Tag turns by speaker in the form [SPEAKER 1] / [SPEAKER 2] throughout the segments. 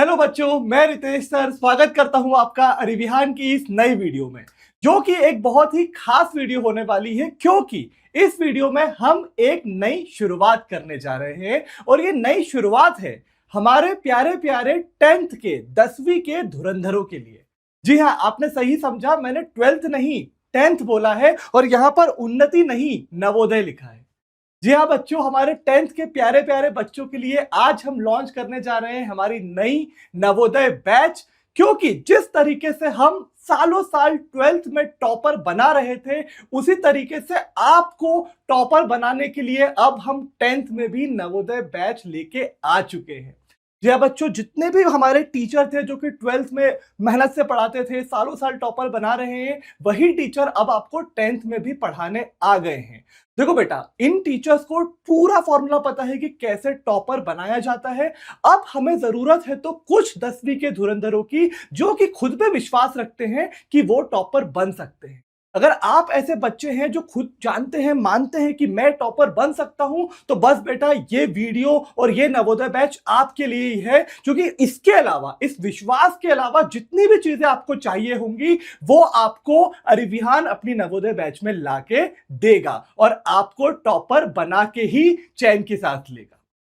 [SPEAKER 1] Hello बच्चों, मैं Ritesh sir स्वागत करता हूं आपका अरिविहान की इस नई वीडियो में, जो कि एक बहुत ही खास वीडियो होने वाली है क्योंकि इस वीडियो में हम एक नई शुरुआत करने जा रहे हैं। और ये नई शुरुआत है हमारे प्यारे प्यारे 10th के 10वीं के धुरंधरों के लिए। जी हाँ, आपने सही समझा, मैंने 12th नहीं 10th बोला है और यहां पर उन्नति नहीं नवोदय लिखा है। जी हाँ बच्चों, हमारे 10th के प्यारे प्यारे बच्चों के लिए आज हम लॉन्च करने जा रहे हैं हमारी नई नवोदय बैच। क्योंकि जिस तरीके से हम सालों साल 12th में टॉपर बना रहे थे, उसी तरीके से आपको टॉपर बनाने के लिए अब हम 10th में भी नवोदय बैच लेके आ चुके हैं। जी हाँ बच्चों, जितने भी हमारे टीचर थे जो कि 12th में मेहनत से पढ़ाते थे, सालों साल टॉपर बना रहे हैं, वही टीचर अब आपको 10th में भी पढ़ाने आ गए हैं। देखो बेटा, इन टीचर्स को पूरा फॉर्मूला पता है कि कैसे टॉपर बनाया जाता है। अब हमें जरूरत है तो कुछ 10वीं के धुरंधरों की, जो कि खुद पे विश्वास रखते हैं कि वो टॉपर बन सकते हैं। अगर आप ऐसे बच्चे हैं जो खुद जानते हैं, मानते हैं कि मैं टॉपर बन सकता हूं, तो बस बेटा ये वीडियो और ये नवोदय बैच आपके लिए ही है। क्योंकि इसके अलावा, इस विश्वास के अलावा जितनी भी चीजें आपको चाहिए होंगी, वो आपको अरिविहान अपनी नवोदय बैच में लाके देगा और आपको टॉपर बना के ही चैन की सांस लेगा।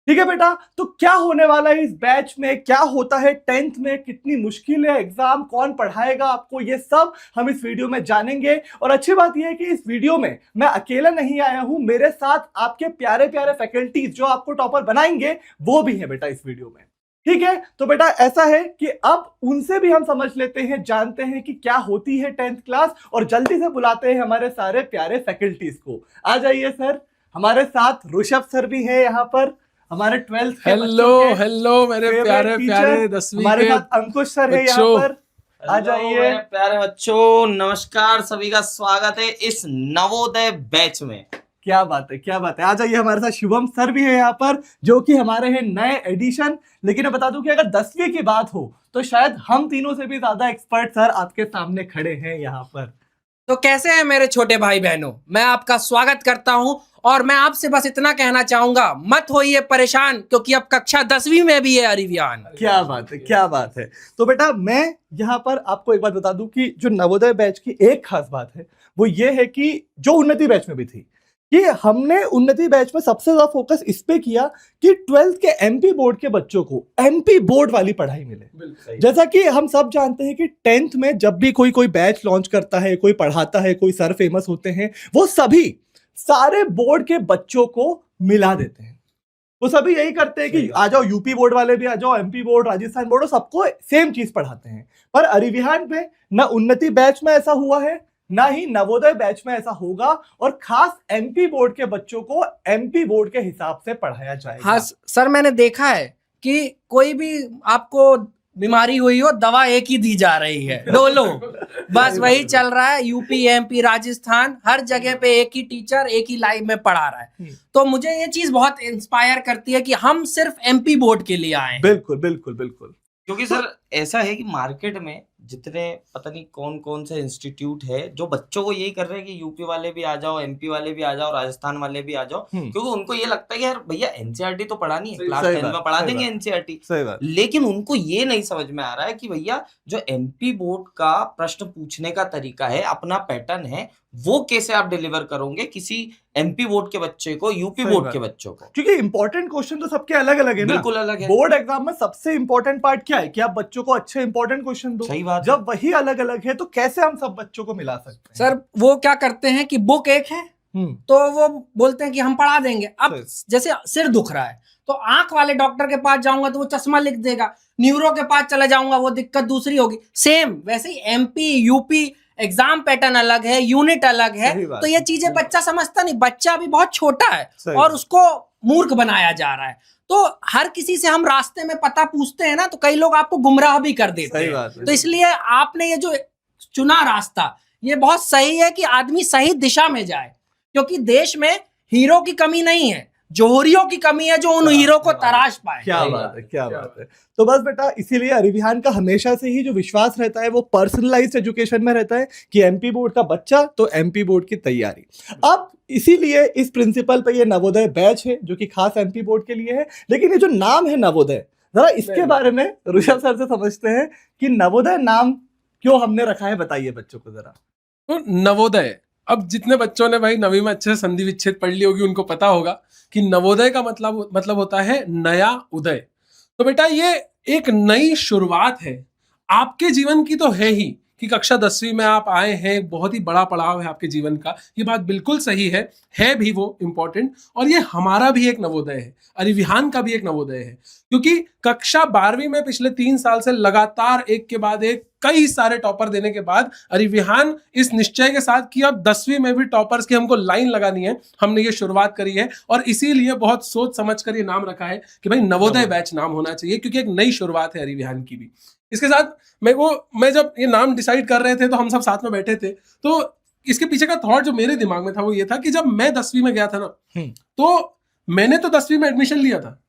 [SPEAKER 1] ठीक है बेटा, तो क्या होने वाला है इस बैच में, क्या होता है 10th में, कितनी मुश्किल है एग्जाम, कौन पढ़ाएगा आपको, ये सब हम इस वीडियो में जानेंगे। और अच्छी बात यह है कि इस वीडियो में मैं अकेला नहीं आया हूं, मेरे साथ आपके प्यारे प्यारे फैकल्टीज जो आपको टॉपर बनाएंगे वो भी हैं बेटा इस वीडियो में। ठीक है, तो बेटा ऐसा है कि अब उनसे भी हम समझ लेते हैं, जानते हैं कि क्या होती है 10th क्लास, और जल्दी से बुलाते हैं हमारे सारे प्यारे फैकल्टीज को। आ जाइए सर, हमारे साथ ऋषभ सर भी है यहाँ पर, हमारे 12th के
[SPEAKER 2] हेलो मेरे प्यारे प्यारे 10वीं
[SPEAKER 1] हमारे
[SPEAKER 2] के
[SPEAKER 1] साथ अंकुश सर है यहाँ पर। आ जाइए
[SPEAKER 3] प्यारे बच्चों, नमस्कार, सभी का स्वागत है इस नवोदय बैच में।
[SPEAKER 1] क्या बात है, क्या बात है। आ जाइए, हमारे साथ शुभम सर भी है यहाँ पर, जो कि हमारे हैं नए एडिशन। लेकिन मैं बता दूं कि अगर 10वीं की बात हो तो शायद हम तीनों से भी ज्यादा एक्सपर्ट सर आपके सामने खड़े हैं यहाँ पर।
[SPEAKER 2] तो कैसे हैं मेरे छोटे भाई बहनों, मैं आपका स्वागत करता हूं और मैं आपसे बस इतना कहना चाहूंगा, मत होइए परेशान, क्योंकि अब कक्षा 10वीं में भी है अरिविहान।
[SPEAKER 1] क्या बात है, क्या बात है। तो बेटा मैं यहाँ पर आपको एक बात बता दूं कि जो नवोदय बैच की एक खास बात है वो ये है कि जो उन्नति बैच में भी थी, कि हमने उन्नति बैच में सबसे ज्यादा फोकस इस पे किया कि 12th के एमपी बोर्ड के बच्चों को एमपी बोर्ड वाली पढ़ाई मिले। जैसा कि हम सब जानते हैं कि 10th में जब भी कोई बैच लॉन्च करता है, कोई पढ़ाता है, कोई सर फेमस होते हैं, वो सभी सारे बोर्ड के बच्चों को मिला देते हैं। वो सभी यही करते हैं कि आ जाओ, यूपी बोर्ड वाले भी आ जाओ, एमपी बोर्ड, राजस्थान बोर्ड, सबको सेम चीज पढ़ाते हैं। पर अरिविहान पे ना उन्नति बैच में ऐसा हुआ है, ना ही नवोदय बैच में ऐसा होगा, और खास एमपी बोर्ड के बच्चों को एमपी बोर्ड के हिसाब से पढ़ाया जाएगा।
[SPEAKER 2] हाँ सर, मैंने देखा है कि कोई भी आपको बीमारी हुई हो, दवा एक ही दी जा रही है, डोलो। बस वही चल रहा है, यूपी एमपी राजस्थान हर जगह पे एक ही टीचर एक ही लाइव में पढ़ा रहा है। तो मुझे ये चीज बहुत इंस्पायर करती है कि हम सिर्फ एमपी बोर्ड के लिए आए हैं।
[SPEAKER 1] बिल्कुल बिल्कुल बिल्कुल।
[SPEAKER 3] क्योंकि सर ऐसा है कि मार्केट में जितने पता नहीं कौन कौन से इंस्टीट्यूट है जो बच्चों को यही कर रहे हैं कि यूपी वाले भी आ जाओ, एमपी वाले भी आ जाओ, राजस्थान वाले भी आ जाओ, क्योंकि उनको ये लगता है कि यार भैया एनसीईआरटी तो पढ़ानी है, क्लास 10 में पढ़ा देंगे एनसीईआरटी। लेकिन उनको ये नहीं समझ में आ रहा है कि भैया जो एमपी बोर्ड का प्रश्न पूछने का तरीका है, अपना पैटर्न है, वो कैसे आप डिलीवर करोगे किसी एमपी बोर्ड के बच्चे को, यूपी बोर्ड के बच्चों को।
[SPEAKER 1] क्योंकि इंपॉर्टेंट क्वेश्चन तो सबके अलग अलग है ना,
[SPEAKER 3] बिल्कुल अलग है।
[SPEAKER 1] बोर्ड एग्जाम में सबसे इंपॉर्टेंट पार्ट क्या है कि आप बच्चों को अच्छे इंपॉर्टेंट क्वेश्चन दो।
[SPEAKER 3] सही बात।
[SPEAKER 1] जब वही अलग अलग है तो कैसे हम सब बच्चों को मिला सकते हैं?
[SPEAKER 2] सर वो क्या करते हैं कि बुक एक है तो वो बोलते हैं कि हम पढ़ा देंगे। अब जैसे सिर दुख रहा है तो आंख वाले डॉक्टर के पास जाऊंगा तो वो चश्मा लिख देगा, न्यूरो के पास चले जाऊंगा वो दिक्कत दूसरी होगी। सेम वैसे ही एमपी यूपी एग्जाम पैटर्न अलग है, यूनिट अलग है, तो ये चीजें बच्चा समझता नहीं, बच्चा अभी बहुत छोटा है और उसको मूर्ख बनाया जा रहा है। तो हर किसी से हम रास्ते में पता पूछते हैं ना, तो कई लोग आपको गुमराह भी कर देते हैं। तो इसलिए आपने ये जो चुना रास्ता, ये बहुत सही है कि आदमी सही दिशा में जाए, क्योंकि देश में हीरो की कमी नहीं है, जोहरियों की कमी है जो उन हीरो को तराश पाए।
[SPEAKER 1] क्या बात है, क्या बात है। तो बस बेटा इसीलिए अरिविहान का हमेशा से ही जो विश्वास रहता है वो पर्सनलाइज्ड एजुकेशन में रहता है कि एमपी बोर्ड का बच्चा तो एमपी बोर्ड की तैयारी। अब इसीलिए इस प्रिंसिपल पे ये नवोदय बैच है जो कि खास एमपी बोर्ड के लिए है। लेकिन ये जो नाम है नवोदय, जरा इसके बारे में ऋषभ सर से समझते हैं कि नवोदय नाम क्यों हमने रखा है, बताइए बच्चों को जरा।
[SPEAKER 4] तो नवोदय, अब जितने बच्चों ने भाई 9वीं में अच्छे से संधि विच्छेद पढ़ ली होगी उनको पता होगा कि नवोदय का मतलब होता है नया उदय। तो बेटा ये एक नई शुरुआत है आपके जीवन की, तो है ही कि कक्षा 10वीं में आप आए हैं, बहुत ही बड़ा पड़ाव है आपके जीवन का, ये बात बिल्कुल सही है भी वो इम्पोर्टेंट। और ये हमारा भी एक नवोदय है, अरिविहान का भी एक नवोदय है, क्योंकि कक्षा 12वीं में पिछले 3 साल से लगातार एक के बाद एक कई सारे टॉपर देने के बाद अरिविहान इस निश्चय के साथ कि अब 10वीं में भी टॉपर्स की हमको लाइन लगानी है, हमने ये शुरुआत करी है। और इसीलिए बहुत सोच समझ कर ये नाम रखा है कि भाई नवोदय बैच नाम होना चाहिए, क्योंकि एक नई शुरुआत है अरिविहान की भी। इसके साथ मैं जब ये नाम डिसाइड कर रहे थे तो हम सब साथ में बैठे थे, तो इसके पीछे का थॉट जो मेरे दिमाग में था वो ये था कि जब मैं 10वीं में गया था ना, तो मैंने तो 10वीं में एडमिशन लिया था,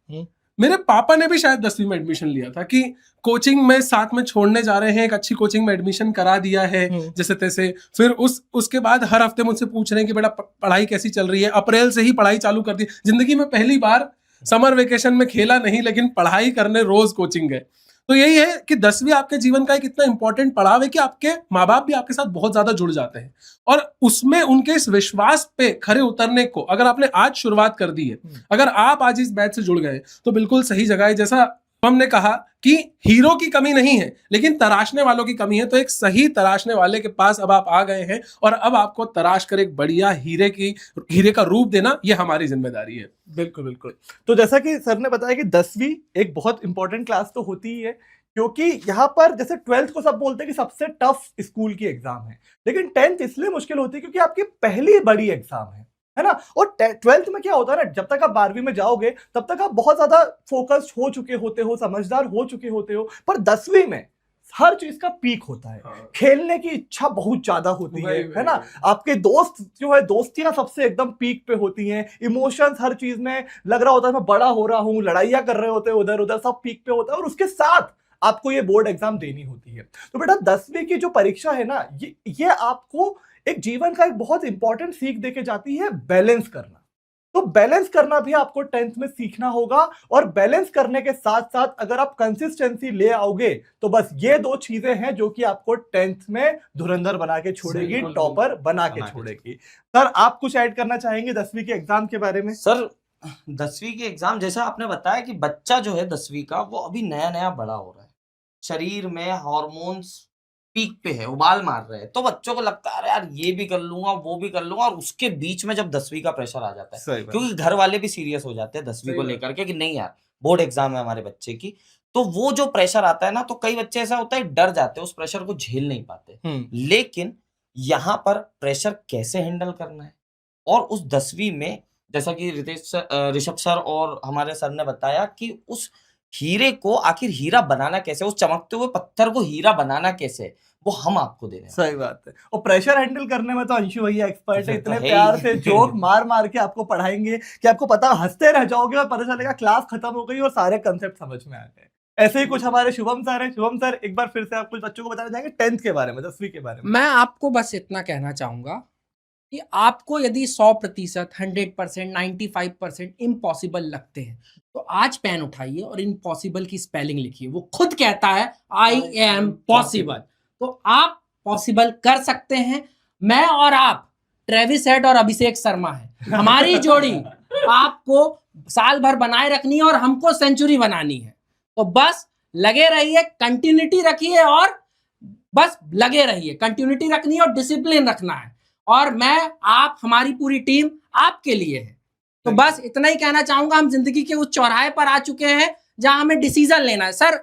[SPEAKER 4] मेरे पापा ने भी शायद 10वीं में एडमिशन लिया था कि कोचिंग में साथ में छोड़ने जा रहे हैं, एक अच्छी कोचिंग में एडमिशन करा दिया है जैसे तैसे। फिर उसके बाद हर हफ्ते मुझसे पूछ रहे हैं कि बेटा पढ़ाई कैसी चल रही है। अप्रैल से ही पढ़ाई चालू कर दी, जिंदगी में पहली बार समर वेकेशन में खेला नहीं, लेकिन पढ़ाई करने रोज कोचिंग गए। तो यही है कि 10वीं आपके जीवन का एक इतना इंपॉर्टेंट पड़ाव है कि आपके माँ बाप भी आपके साथ बहुत ज्यादा जुड़ जाते हैं, और उसमें उनके इस विश्वास पे खरे उतरने को अगर आपने आज शुरुआत कर दी है, अगर आप आज इस बैच से जुड़ गए तो बिल्कुल सही जगह है। जैसा हमने कहा कि हीरो की कमी नहीं है, लेकिन तराशने वालों की कमी है, तो एक सही तराशने वाले के पास अब आप आ गए हैं, और अब आपको तराश कर एक बढ़िया हीरे का रूप देना ये हमारी जिम्मेदारी है।
[SPEAKER 1] बिल्कुल बिल्कुल। तो जैसा कि सर ने बताया कि 10वीं एक बहुत इंपॉर्टेंट क्लास तो होती ही है, क्योंकि यहाँ पर जैसे 12th को सब बोलते हैं कि सबसे टफ स्कूल की एग्जाम है, लेकिन 10th इसलिए मुश्किल होती है क्योंकि आपकी पहली बड़ी एग्जाम है ना। और 12th में क्या होता है ना, जब तक आप 12वीं में जाओगे तब तक आप बहुत ज्यादा फोकस्ड हो चुके होते हो, समझदार हो चुके होते हो, पर 10वीं में हर चीज का पीक होता है। खेलने की इच्छा बहुत ज्यादा होती है ना। आपके दोस्त जो है, दोस्तियां सबसे एकदम पीक पे होती हैं, इमोशंस हर चीज में लग रहा होता है मैं बड़ा हो रहा हूँ, लड़ाइयां कर रहे होते हैं उधर उधर, सब पीक पे होता है। और उसके साथ आपको ये बोर्ड एग्जाम देनी होती है। तो बेटा 10वीं की जो परीक्षा है ना, ये आपको एक जीवन का एक बहुत इंपॉर्टेंट सीख देके जाती है, बैलेंस करना। तो बैलेंस करना भी आपको 10th में सीखना होगा, और बैलेंस करने के साथ साथ अगर आप कंसिस्टेंसी ले आओगे तो बस ये 2 चीजें हैं जो कि आपको 10th में धुरंधर बना के छोड़ेगी, टॉपर बना के छोड़ेगी। सर आप कुछ ऐड करना चाहेंगे 10वीं के एग्जाम के बारे में?
[SPEAKER 3] सर 10वीं के एग्जाम, जैसा आपने बताया कि बच्चा जो है 10वीं का, वो अभी नया नया बड़ा हो रहा है, शरीर में हार्मोन्स पीक पे है, उबाल मार रहे हैं, तो बच्चों को लगता है अरे यार ये भी कर लूंगा वो भी कर लूंगा। और उसके बीच में जब 10वीं का प्रेशर आ जाता है, क्योंकि घर वाले भी सीरियस हो जाते हैं 10वीं को लेकर के कि नहीं यार बोर्ड एग्जाम है हमारे बच्चे की, तो वो जो प्रेशर आता है ना, तो कई बच्चे ऐसा होता है डर जाते हैं, उस प्रेशर को झेल नहीं पाते। लेकिन यहाँ पर प्रेशर कैसे हैंडल करना है, और उस 10वीं में जैसा कि ऋषभ सर और हमारे सर ने बताया कि उस हीरे को आखिर हीरा बनाना कैसे, उस चमकते हुए पत्थर को हीरा बनाना कैसे, वो हम आपको दे रहे हैं।
[SPEAKER 1] सही बात है। और प्रेशर हैंडल करने में तो अंशु भैया एक्सपर्ट है, इतने प्यार से जोक मार मार के आपको पढ़ाएंगे कि आपको पता, हंसते रह जाओगे और पता चलेगा क्लास खत्म हो गई और सारे कंसेप्ट समझ में आ गए। ऐसे ही कुछ हमारे शुभम सर है। शुभम सर एक बार फिर से आप कुछ बच्चों को बताना चाहेंगे 10th के बारे में, 10वीं के बारे में?
[SPEAKER 2] मैं आपको बस इतना कहना चाहूंगा कि आपको यदि 100%, 100%, 95% इम्पॉसिबल लगते हैं, तो आज पेन उठाइए और इम्पॉसिबल की स्पेलिंग लिखिए। वो खुद कहता है आई एम पॉसिबल, तो आप पॉसिबल कर सकते हैं। मैं और आप, ट्रेविस हेड और अभिषेक शर्मा है, हमारी जोड़ी आपको साल भर बनाए रखनी है और हमको सेंचुरी बनानी है। तो बस लगे रहिए, कंटिन्यूटी रखिए, और बस लगे रहिए, कंटिन्यूटी रखनी है और डिसिप्लिन रखना है। और मैं, आप, हमारी पूरी टीम आपके लिए है। तो बस इतना ही कहना चाहूंगा। हम जिंदगी के उस चौराहे पर आ चुके हैं जहां हमें डिसीजन लेना है। सर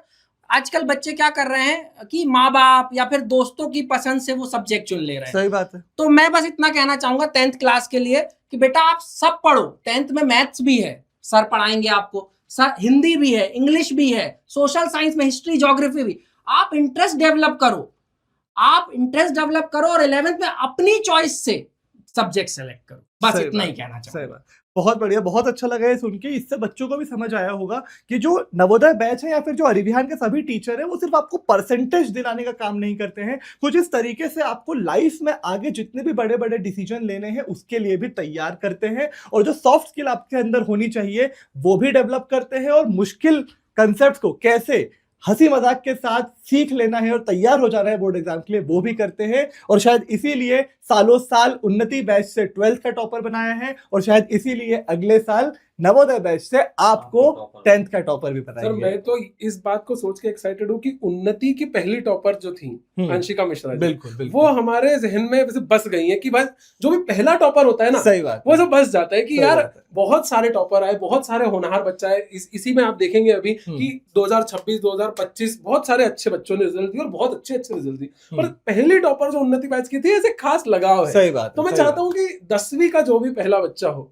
[SPEAKER 2] आजकल बच्चे क्या कर रहे हैं कि माँ बाप या फिर दोस्तों की पसंद से वो सब्जेक्ट चुन ले रहे हैं।
[SPEAKER 1] सही बात है।
[SPEAKER 2] तो मैं बस इतना कहना चाहूंगा 10th क्लास के लिए कि बेटा आप सब पढ़ो। 10th में मैथ्स भी है, सर पढ़ाएंगे आपको, सर हिंदी भी है, इंग्लिश भी है, सोशल साइंस में हिस्ट्री ज्योग्राफी भी। आप इंटरेस्ट डेवलप करो, आप इंटरेस्ट डेवलप करो, और 11th में अपनी चॉइस से सब्जेक्ट सेलेक्ट करो। बस इतना ही कहना चाहूंगा।
[SPEAKER 1] बहुत बढ़िया, बहुत अच्छा लगा ये सुन के। इससे बच्चों को भी समझ आया होगा कि जो नवोदय बैच है या फिर जो अरिविहान के सभी टीचर हैं, वो सिर्फ आपको परसेंटेज दिलाने का काम नहीं करते हैं, कुछ इस तरीके से आपको लाइफ में आगे जितने भी बड़े बड़े डिसीजन लेने हैं उसके लिए भी तैयार करते हैं, और जो सॉफ्ट स्किल आपके अंदर होनी चाहिए वो भी डेवलप करते हैं, और मुश्किल कंसेप्ट को कैसे हंसी मजाक के साथ सीख लेना है और तैयार हो जाना है बोर्ड एग्जाम के लिए, वो भी करते हैं। और शायद इसीलिए सालों साल उन्नति बैच से 12th का टॉपर बनाया है, और शायद इसीलिए अगले साल नवोदय बैच से आपको 10th का टॉपर भी
[SPEAKER 4] सर
[SPEAKER 1] बनाएंगे।
[SPEAKER 4] मैं तो इस बात को सोच के एक्साइटेड हूँ कि उन्नति की पहली टॉपर जो थी अंशिका मिश्रा जी,
[SPEAKER 1] बिल्कुल बिल्कुल
[SPEAKER 4] वो हमारे जहन में वैसे बस गई है कि बस जो भी पहला टॉपर होता है ना,
[SPEAKER 1] सही बात
[SPEAKER 4] वो सब बस जाता है कि
[SPEAKER 1] सही
[SPEAKER 4] यार
[SPEAKER 1] बात है।
[SPEAKER 4] बहुत सारे टॉपर आए, बहुत सारे होनहार बच्चा है। इसी में आप देखेंगे अभी कि 2026 2025 बहुत सारे अच्छे बच्चों ने रिजल्ट दिए और बहुत अच्छे रिजल्ट दिए, पर पहली टॉपर जो उन्नति बैच की थी ऐसे खास लगाव है।
[SPEAKER 1] सही बात
[SPEAKER 4] तो मैं
[SPEAKER 1] सही
[SPEAKER 4] चाहता हूँ कि 10वीं का जो भी पहला बच्चा हो,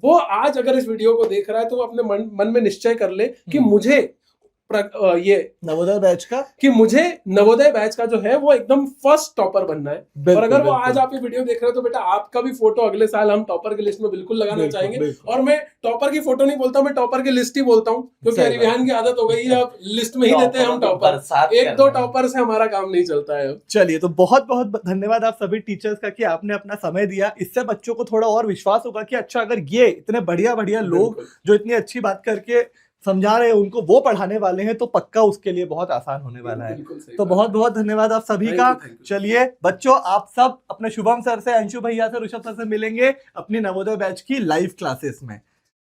[SPEAKER 4] वो आज अगर इस वीडियो को देख रहा है तो वो अपने मन में निश्चय कर ले कि मुझे ये
[SPEAKER 1] नवोदय बैच का,
[SPEAKER 4] कि मुझे नवोदय बैच का जो है वो एकदम फर्स्ट टॉपर बनना है। और अगर वो आज आप ये वीडियो देख रहे हो तो बेटा आपका भी फोटो अगले साल हम टॉपर की लिस्ट में बिल्कुल लगाना चाहेंगे। और मैं टॉपर की फोटो नहीं बोलता हूँ, मैं टॉपर की लिस्ट ही बोलता हूँ, क्योंकि अरिविहान की आदत हो गई है अब लिस्ट में ही लेते हैं हम टॉपर, 1-2 टॉपर से हमारा काम नहीं चलता है।
[SPEAKER 1] चलिए, तो बहुत बहुत धन्यवाद आप सभी टीचर्स का कि आपने अपना समय दिया। इससे बच्चों को थोड़ा और विश्वास होगा कि अच्छा, अगर ये इतने बढ़िया बढ़िया लोग जो इतनी अच्छी बात करके समझा रहे हैं उनको वो पढ़ाने वाले हैं, तो पक्का उसके लिए बहुत आसान होने वाला है। तो बहुत बहुत धन्यवाद आप सभी का। चलिए बच्चों, आप सब अपने शुभम सर से, अंशु भैया से, ऋषभ सर से मिलेंगे अपनी नवोदय बैच की लाइव क्लासेस में।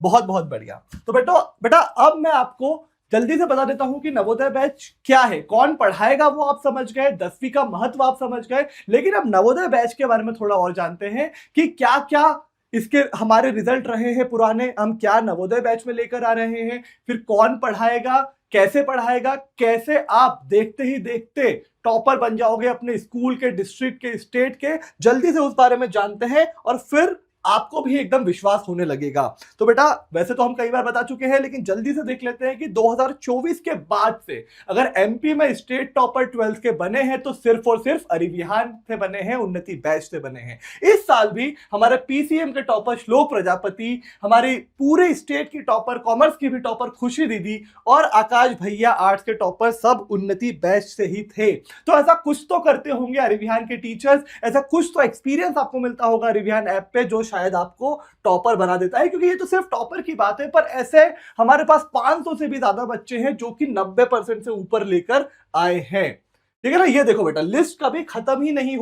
[SPEAKER 1] बहुत बहुत बढ़िया। तो बेटा अब मैं आपको जल्दी से बता देता हूं कि नवोदय बैच क्या है, कौन पढ़ाएगा वो आप समझ गए, 10वीं का महत्व आप समझ गए, लेकिन अब नवोदय बैच के बारे में थोड़ा और जानते हैं कि क्या क्या इसके हमारे रिजल्ट रहे हैं पुराने, हम क्या नवोदय बैच में लेकर आ रहे हैं, फिर कौन पढ़ाएगा, कैसे आप देखते ही देखते टॉपर बन जाओगे अपने स्कूल के, डिस्ट्रिक्ट के, स्टेट के। जल्दी से उस बारे में जानते हैं और फिर आपको भी एकदम विश्वास होने लगेगा। तो बेटा वैसे तो हम कई बार बता चुके हैं, लेकिन जल्दी से देख लेते हैं कि 2024 के बाद से अगर एमपी में स्टेट टॉपर 12th के बने हैं तो सिर्फ और सिर्फ अरिविहान से बने हैं, उन्नति बैच से बने हैं। इस साल भी हमारे पीसीएम के टॉपर श्लोक प्रजापति, हमारी पूरे स्टेट की टॉपर, कॉमर्स की भी टॉपर खुशी दीदी और आकाश भैया आर्ट्स के टॉपर सब उन्नति बैच से ही थे। तो ऐसा कुछ तो करते होंगे अरिविहान के टीचर्स, ऐसा कुछ तो एक्सपीरियंस आपको मिलता होगा अरिविहान ऐप पे जो शायद आपको टॉपर बना देता है। क्योंकि ये तो सिर्फ टॉपर की बात है, पर ऐसे हमारे पास 500 से भी ज्यादा बच्चे हैं जो कि 90% से ऊपर लेकर आए हैं। ठीक है ना। ये देखो बेटा, लिस्ट कभी खत्म ही नहीं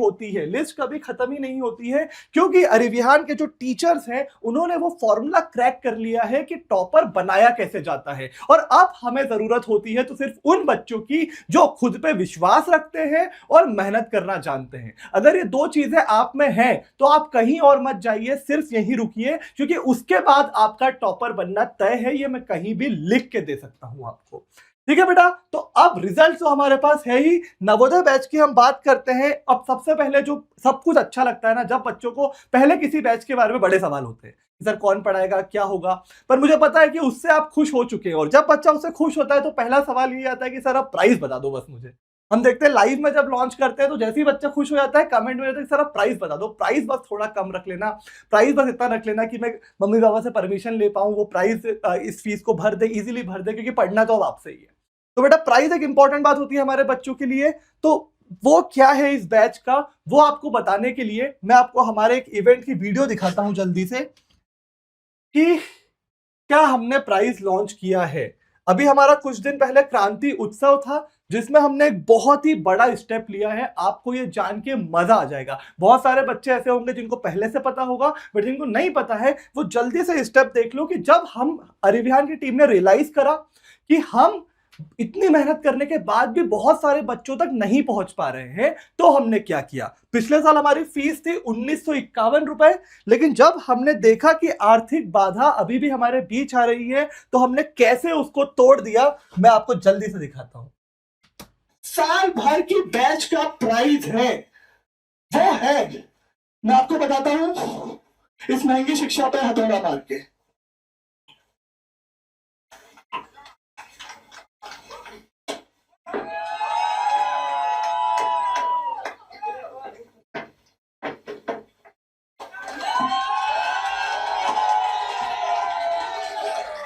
[SPEAKER 1] होती है, क्योंकि अरिविहान के जो टीचर्स हैं उन्होंने वो फॉर्मूला क्रैक कर लिया है कि टॉपर बनाया कैसे जाता है। और अब हमें जरूरत होती है तो सिर्फ उन बच्चों की जो खुद पे विश्वास रखते हैं और मेहनत करना जानते हैं। अगर ये 2 चीजें आप में हैं तो आप कहीं और मत जाइए, सिर्फ यहीं रुकिए, क्योंकि उसके बाद आपका टॉपर बनना तय है। ये मैं कहीं भी लिख के दे सकता हूं आपको। ठीक है बेटा। तो अब रिजल्ट तो हमारे पास है ही, नवोदय बैच की हम बात करते हैं। अब सबसे पहले जो सब कुछ अच्छा लगता है ना, जब बच्चों को पहले किसी बैच के बारे में बड़े सवाल होते हैं, सर कौन पढ़ाएगा, क्या होगा, पर मुझे पता है कि उससे आप खुश हो चुके हैं। और जब बच्चा उससे खुश होता है तो पहला सवाल ये आता है कि सर आप प्राइस बता दो बस मुझे। हम देखते हैं लाइव में जब लॉन्च करते हैं तो जैसे ही बच्चा खुश हो जाता है कमेंट में जाता है सर आप प्राइस बता दो, प्राइस बस थोड़ा कम रख लेना, प्राइस बस इतना रख लेना कि मैं मम्मी पापा से परमिशन ले पाऊं, वो प्राइस इस फीस को भर दे, इजीली भर दे, क्योंकि पढ़ना तो अब आपसे ही है। तो बेटा प्राइस एक इंपॉर्टेंट बात होती है हमारे बच्चों के लिए। तो वो क्या है इस बैच का, वो आपको बताने के लिए मैं आपको हमारे एक इवेंट की वीडियो दिखाता हूं जल्दी से कि क्या हमने प्राइस लॉन्च किया है। अभी हमारा कुछ दिन पहले क्रांति उत्सव था जिसमें हमने एक बहुत ही बड़ा स्टेप लिया है। आपको ये जान के मजा आ जाएगा। बहुत सारे बच्चे ऐसे होंगे जिनको पहले से पता होगा, बट जिनको नहीं पता है वो जल्दी से स्टेप देख लो कि जब हम अरिविहान की टीम ने रियलाइज करा कि हम इतनी मेहनत करने के बाद भी बहुत सारे बच्चों तक नहीं पहुंच पा रहे हैं, तो हमने क्या किया। पिछले साल हमारी फीस थी 1951 रुपए, लेकिन जब हमने देखा कि आर्थिक बाधा अभी भी हमारे बीच आ रही है तो हमने कैसे उसको तोड़ दिया, मैं आपको जल्दी से दिखाता हूं। साल भर की बैच का प्राइस है, वो है, मैं आपको बताता हूं, इस महंगी शिक्षा पे हथौड़ा मार के।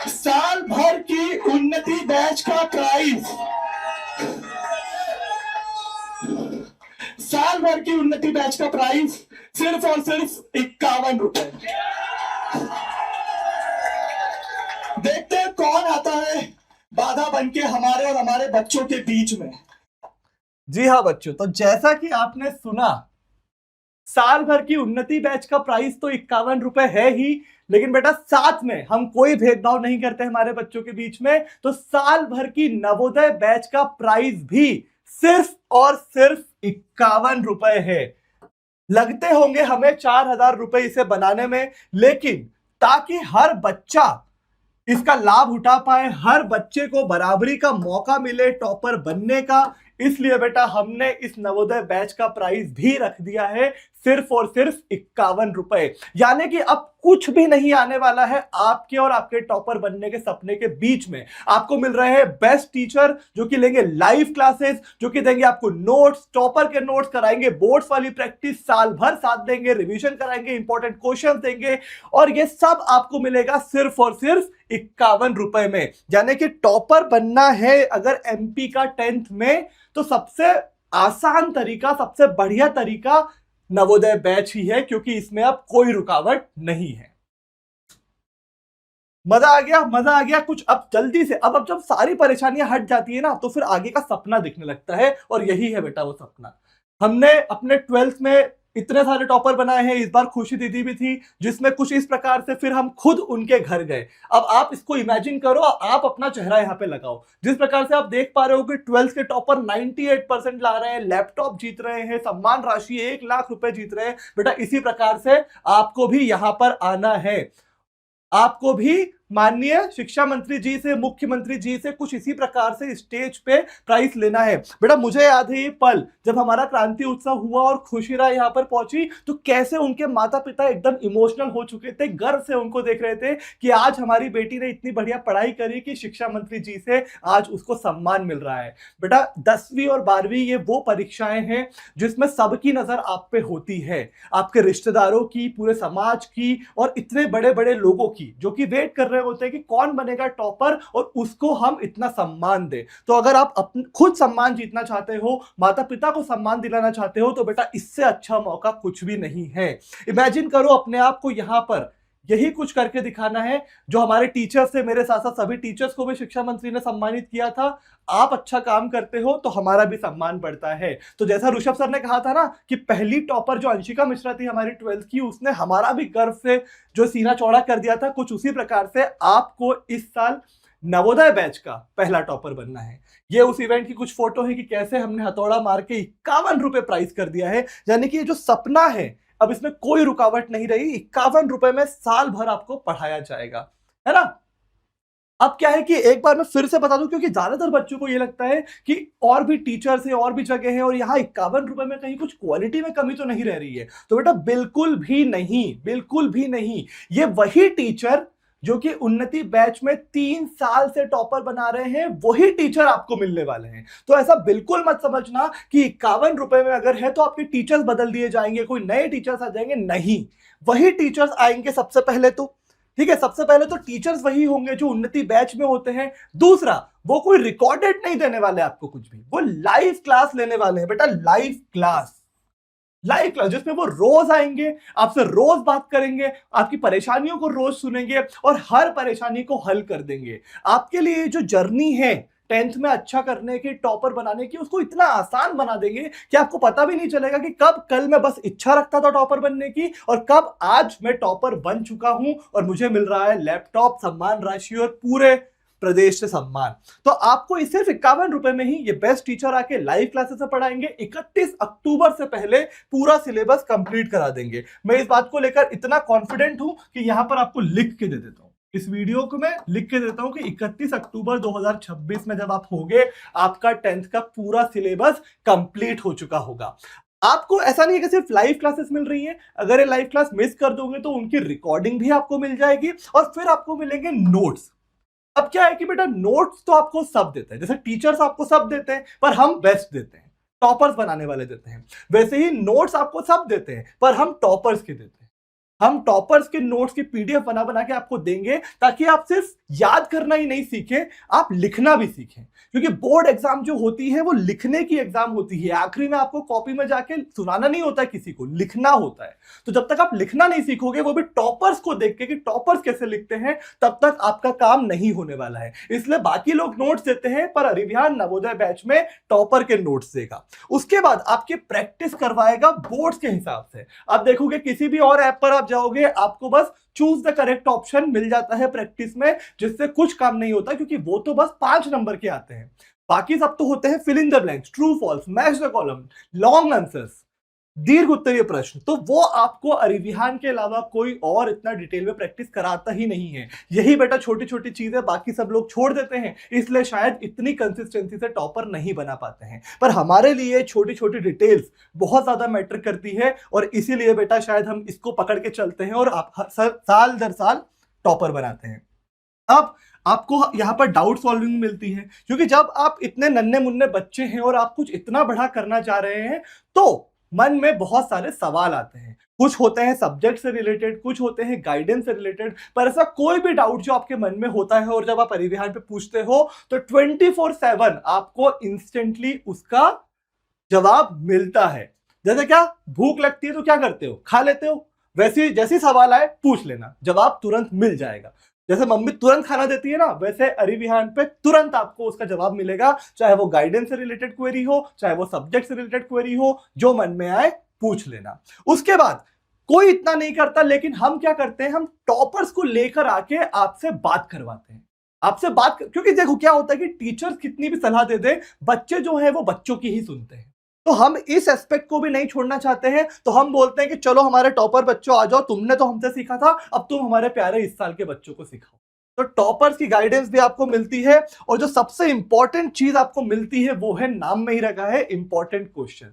[SPEAKER 1] साल भर की उन्नति बैच का प्राइस, साल भर की उन्नति बैच का प्राइस सिर्फ और सिर्फ 51 रुपए। देखते हैं कौन आता है बाधा बनके हमारे और हमारे बच्चों के बीच में। जी हाँ बच्चों, तो जैसा कि आपने सुना, साल भर की उन्नति बैच का प्राइस तो 51 रुपए है ही, लेकिन बेटा साथ में हम कोई भेदभाव नहीं करते हमारे बच्चों के बीच में, तो साल भर की नवोदय बैच का प्राइस भी सिर्फ और सिर्फ 51 रुपए है। लगते होंगे हमें 4000 रुपए इसे बनाने में, लेकिन ताकि हर बच्चा इसका लाभ उठा पाए, हर बच्चे को बराबरी का मौका मिले टॉपर बनने का, इसलिए बेटा हमने इस नवोदय बैच का प्राइस भी रख दिया है सिर्फ और सिर्फ 51 रुपए। यानी कि अब कुछ भी नहीं आने वाला है आपके और आपके टॉपर बनने के सपने के बीच में। आपको मिल रहे हैं बेस्ट टीचर जो कि लेंगे लाइव क्लासेस, जो कि देंगे आपको नोट्स, टॉपर के नोट्स कराएंगे, बोर्ड्स वाली प्रैक्टिस साल भर साथ देंगे, रिवीजन कराएंगे, इंपॉर्टेंट क्वेश्चन देंगे, और ये सब आपको मिलेगा सिर्फ और सिर्फ 51 रुपए में। यानी कि टॉपर बनना है अगर एमपी का 10th में, तो सबसे आसान तरीका, सबसे बढ़िया तरीका नवोदय बैच ही है, क्योंकि इसमें अब कोई रुकावट नहीं है। मजा आ गया, मजा आ गया कुछ। अब जल्दी से, अब जब सारी परेशानियां हट जाती है ना, तो फिर आगे का सपना दिखने लगता है, और यही है बेटा वो सपना। हमने अपने 12th में इतने सारे टॉपर बनाए हैं, इस बार खुशी दीदी भी थी, जिसमें कुछ इस प्रकार से फिर हम खुद उनके घर गए। अब आप इसको इमेजिन करो, आप अपना चेहरा यहाँ पे लगाओ। जिस प्रकार से आप देख पा रहे हो कि 12th के टॉपर 98% ला रहे हैं, लैपटॉप जीत रहे हैं, सम्मान राशि 1 लाख रुपए जीत रहे हैं, बेटा इसी प्रकार से आपको भी यहाँ पर आना है। आपको भी माननीय शिक्षा मंत्री जी से, मुख्यमंत्री जी से कुछ इसी प्रकार से स्टेज पे प्राइस लेना है। बेटा मुझे याद है ये पल जब हमारा क्रांति उत्सव हुआ और खुशीरा यहाँ पर पहुंची, तो कैसे उनके माता पिता एकदम इमोशनल हो चुके थे, गर्व से उनको देख रहे थे कि आज हमारी बेटी ने इतनी बढ़िया पढ़ाई करी कि शिक्षा मंत्री जी से आज उसको सम्मान मिल रहा है। बेटा 10वीं और 12वीं ये वो परीक्षाएं हैं जिसमें सबकी नजर आप पे होती है, आपके रिश्तेदारों की, पूरे समाज की, और इतने बड़े बड़े लोगों की, जो कि वेट कर होते हैं कि कौन बनेगा टॉपर और उसको हम इतना सम्मान दे। तो अगर आप खुद सम्मान जीतना चाहते हो, माता पिता को सम्मान दिलाना चाहते हो, तो बेटा इससे अच्छा मौका कुछ भी नहीं है। इमेजिन करो अपने आप को यहां पर यही कुछ करके दिखाना है जो हमारे टीचर्स से, मेरे साथ साथ सभी टीचर्स को भी शिक्षा मंत्री ने सम्मानित किया था। आप अच्छा काम करते हो तो हमारा भी सम्मान बढ़ता है। तो जैसा ऋषभ सर ने कहा था ना कि पहली टॉपर जो अंशिका मिश्रा थी हमारी 12th की, उसने हमारा भी गर्व से जो सीना चौड़ा कर दिया था, कुछ उसी प्रकार से आपको इस साल नवोदय बैच का पहला टॉपर बनना है। ये उस इवेंट की कुछ फोटो है कि कैसे हमने हथौड़ा मार के 51 रुपए प्राइस कर दिया है। यानी कि ये जो सपना है, अब इसमें कोई रुकावट नहीं रही। 51 रुपए में साल भर आपको पढ़ाया जाएगा, है ना। अब क्या है कि एक बार मैं फिर से बता दूं, क्योंकि ज्यादातर बच्चों को ये लगता है कि और भी टीचर्स हैं, और भी जगह है, और यहाँ 51 रुपए में कहीं कुछ क्वालिटी में कमी तो नहीं रह रही है। तो बेटा बिल्कुल भी नहीं, बिल्कुल भी नहीं। ये वही टीचर जो कि उन्नति बैच में 3 साल से टॉपर बना रहे हैं, वही टीचर आपको मिलने वाले हैं। तो ऐसा बिल्कुल मत समझना कि 51 रुपए में अगर है तो आपके टीचर्स बदल दिए जाएंगे, कोई नए टीचर्स आ जाएंगे, नहीं। वही टीचर्स आएंगे सबसे पहले तो, ठीक है, सबसे पहले तो टीचर्स वही होंगे जो उन्नति बैच में होते हैं। दूसरा, वो कोई रिकॉर्डेड नहीं देने वाले आपको कुछ भी, वो लाइव क्लास लेने वाले हैं बेटा, लाइव क्लास जिसमें वो रोज आएंगे, आपसे रोज बात करेंगे, आपकी परेशानियों को रोज सुनेंगे और हर परेशानी को हल कर देंगे। आपके लिए जो जर्नी है 10th में अच्छा करने की, टॉपर बनाने की, उसको इतना आसान बना देंगे कि आपको पता भी नहीं चलेगा कि कब कल मैं बस इच्छा रखता था टॉपर बनने की और कब आज मैं टॉपर बन चुका हूं और मुझे मिल रहा है लैपटॉप, सम्मान राशि और पूरे प्रदेश से सम्मान। तो आपको इस सिर्फ 51 रुपए में ही ये बेस्ट टीचर आके लाइव क्लासेस से पढ़ाएंगे। 31 अक्टूबर से पहले पूरा सिलेबस कंप्लीट करा देंगे। मैं इस बात को लेकर इतना कॉन्फिडेंट हूं कि यहां पर आपको लिख के दे देता हूं, इस वीडियो को मैं लिख के देता हूं कि 31 अक्टूबर 2026 में जब आप होगे, आपका 10th का पूरा सिलेबस कंप्लीट हो चुका होगा। आपको ऐसा नहीं है कि सिर्फ लाइव क्लासेस मिल रही हैं, अगर ये लाइव क्लास मिस कर दोगे तो उनकी रिकॉर्डिंग भी आपको मिल जाएगी और फिर आपको मिलेंगे नोट्स। अब क्या है कि बेटा नोट्स तो आपको सब देते हैं, जैसे टीचर्स आपको सब देते हैं पर हम बेस्ट देते हैं, टॉपर्स बनाने वाले देते हैं, वैसे ही नोट्स आपको सब देते हैं पर हम टॉपर्स के देते हैं। हम टॉपर्स के नोट्स की पीडीएफ बना बना के आपको देंगे, ताकि आप सिर्फ याद करना ही नहीं सीखें, आप लिखना भी सीखें। क्योंकि बोर्ड एग्जाम जो होती है वो लिखने की एग्जाम होती है। आखिरी में आपको कॉपी में जाके सुनाना नहीं होता है किसी को, लिखना होता है। तो जब तक आप लिखना नहीं सीखोगे, वो भी टॉपर्स को देख के कि टॉपर्स कैसे लिखते हैं, तब तक आपका काम नहीं होने वाला है। इसलिए बाकी लोग नोट्स देते हैं, पर अरिविहान नवोदय बैच में टॉपर के नोट्स देगा। उसके बाद आपकी प्रैक्टिस करवाएगा बोर्ड्स के हिसाब से। आप देखोगे किसी भी और ऐप पर आप जाओगे, आपको बस चूज द करेक्ट ऑप्शन मिल जाता है प्रैक्टिस में, जिससे कुछ काम नहीं होता, क्योंकि वो तो बस 5 नंबर के आते हैं। बाकी सब तो होते हैं fill in the blanks, true false, match the column, long answers, दीर्घ उत्तरीय प्रश्न। तो वो आपको अरिविहान के अलावा कोई और इतना डिटेल में प्रैक्टिस कराता ही नहीं है। यही बेटा छोटी छोटी चीजें बाकी सब लोग छोड़ देते हैं, इसलिए शायद इतनी कंसिस्टेंसी से टॉपर नहीं बना पाते हैं। पर हमारे लिए छोटी छोटी डिटेल्स बहुत ज्यादा मैटर करती है, और इसीलिए बेटा शायद हम इसको पकड़ के चलते हैं और आप साल दर साल टॉपर बनाते हैं। अब आपको यहाँ पर डाउट सॉल्विंग मिलती है, क्योंकि जब आप इतने नन्हे मुन्ने बच्चे हैं और आप कुछ इतना बड़ा करना चाह रहे हैं, तो मन में बहुत सारे सवाल आते हैं। कुछ होते हैं सब्जेक्ट से रिलेटेड, कुछ होते हैं गाइडेंस से रिलेटेड। पर ऐसा कोई भी डाउट जो आपके मन में होता है और जब आप अरिविहान पे पूछते हो, तो 24/7 आपको इंस्टेंटली उसका जवाब मिलता है। जैसे क्या, भूख लगती है तो क्या करते हो, खा लेते हो। वैसे जैसे सवाल आए पूछ लेना, जवाब तुरंत मिल जाएगा। जैसे मम्मी तुरंत खाना देती है ना, वैसे अरिविहान पे तुरंत आपको उसका जवाब मिलेगा। चाहे वो गाइडेंस से रिलेटेड क्वेरी हो, चाहे वो सब्जेक्ट से रिलेटेड क्वेरी हो, जो मन में आए पूछ लेना। उसके बाद कोई इतना नहीं करता, लेकिन हम क्या करते हैं, हम टॉपर्स को लेकर आके आपसे बात करवाते हैं। आपसे बात क्योंकि देखो क्या होता है कि टीचर्स कितनी भी सलाह दे दे, बच्चे जो है वो बच्चों की ही सुनते हैं। तो हम इस एस्पेक्ट को भी नहीं छोड़ना चाहते हैं। तो हम बोलते हैं कि चलो हमारे टॉपर बच्चों आ जाओ, तुमने तो हमसे सीखा था, अब तुम हमारे प्यारे इस साल के बच्चों को सिखाओ। तो टॉपर्स की गाइडेंस भी आपको मिलती है, और जो सबसे इंपॉर्टेंट चीज आपको मिलती है वो है, नाम में ही रखा है, इंपॉर्टेंट क्वेश्चन।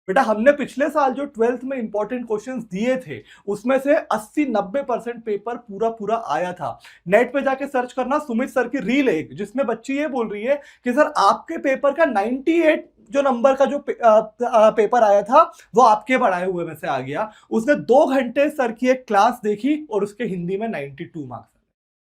[SPEAKER 1] बेटा हमने पिछले साल जो 12th में इंपॉर्टेंट क्वेश्चंस दिए थे, उसमें से 80-90% पेपर पूरा आया था। नेट पे जाके सर्च करना, सुमित सर की रील है जिसमें बच्ची ये बोल रही है कि सर आपके पेपर का 98 जो नंबर का जो पेपर आया था, वो आपके पढ़ाए हुए में से आ गया। उसने 2 घंटे सर की एक क्लास देखी और उसके हिंदी में 92 मार्क्स।